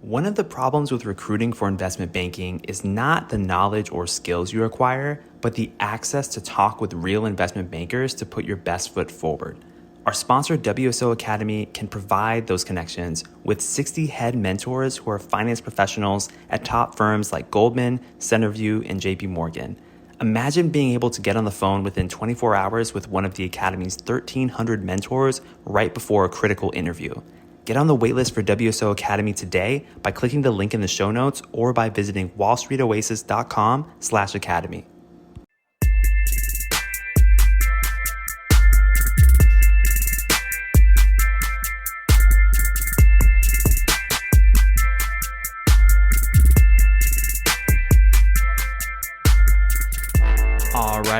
One of the problems with recruiting for investment banking is not the knowledge or skills you acquire, but the access to talk with real investment bankers to put your best foot forward. Our sponsor, WSO Academy, can provide those connections with 60 head mentors who are finance professionals at top firms like Goldman, Centerview, and JP Morgan. Imagine being able to get on the phone within 24 hours with one of the Academy's 1,300 mentors right before a critical interview. Get on the waitlist for WSO Academy today by clicking the link in the show notes or by visiting wallstreetoasis.com/academy.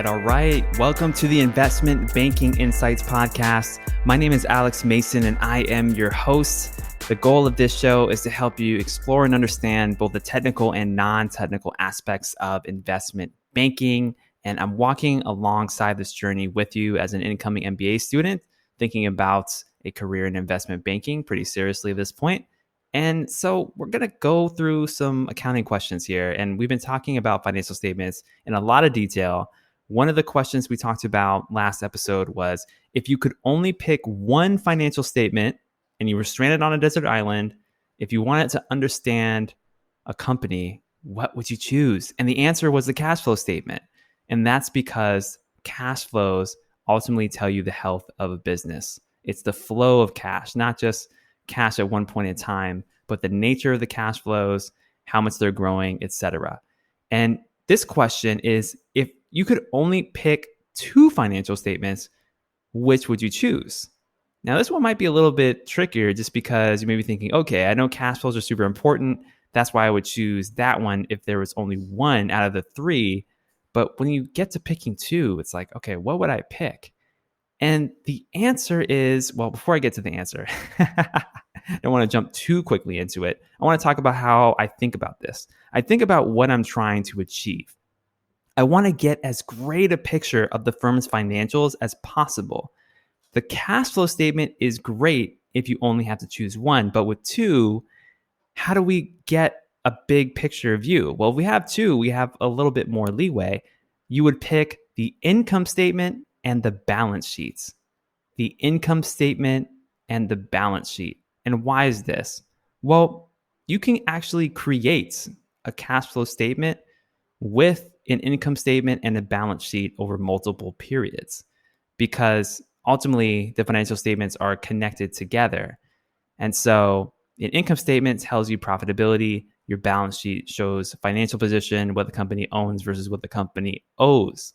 All right. Welcome to the Investment Banking Insights podcast. My name is Alex Mason and I am your host. The goal of this show is to help you explore and understand both the technical and non-technical aspects of investment banking. And I'm walking alongside this journey with you as an incoming MBA student, thinking about a career in investment banking pretty seriously at this point. And so we're going to go through some accounting questions here. And we've been talking about financial statements in a lot of detail. One of the questions we talked about last episode was if you could only pick one financial statement and you were stranded on a desert island, if you wanted to understand a company, what would you choose? And the answer was the cash flow statement. And that's because cash flows ultimately tell you the health of a business. It's the flow of cash, not just cash at one point in time, but the nature of the cash flows, how much they're growing, etc. And this question is, if you could only pick two financial statements, which would you choose? Now, this one might be a little bit trickier just because you may be thinking, okay, I know cash flows are super important. That's why I would choose that one if there was only one out of the three. But when you get to picking two, it's like, okay, what would I pick? And the answer is, well, before I get to the answer, I don't want to jump too quickly into it. I want to talk about how I think about this. I think about what I'm trying to achieve. I want to get as great a picture of the firm's financials as possible. The cash flow statement is great if you only have to choose one, but with two, how do we get a big picture view? Well, if we have two, we have a little bit more leeway. You would pick the income statement and the balance sheets. The income statement and the balance sheet. And why is this? Well, you can actually create a cash flow statement with an income statement and a balance sheet over multiple periods, because ultimately the financial statements are connected together. And so an income statement tells you profitability. Your balance sheet shows financial position, what the company owns versus what the company owes.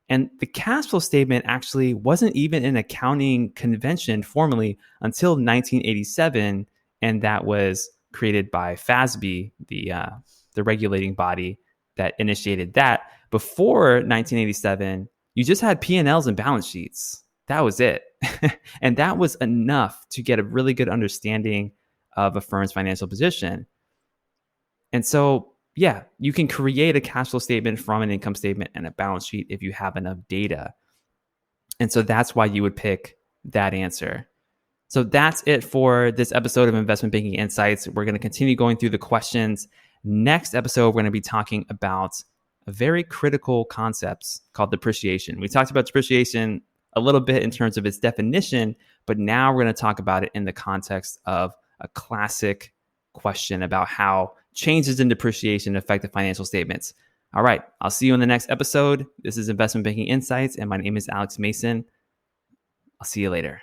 And the cash flow statement actually wasn't even an accounting convention formally until 1987. And that was created by FASB, the regulating body that initiated that. Before 1987, you just had P&Ls and balance sheets. That was it. And that was enough to get a really good understanding of a firm's financial position. And so, yeah, you can create a cash flow statement from an income statement and a balance sheet if you have enough data. And so that's why you would pick that answer. So that's it for this episode of Investment Banking Insights. We're going to continue going through the questions. Next episode, we're going to be talking about a very critical concept called depreciation. We talked about depreciation a little bit in terms of its definition, but now we're going to talk about it in the context of a classic question about how changes in depreciation affect the financial statements. All right, I'll see you in the next episode. This is Investment Banking Insights, and my name is Alex Mason. I'll see you later.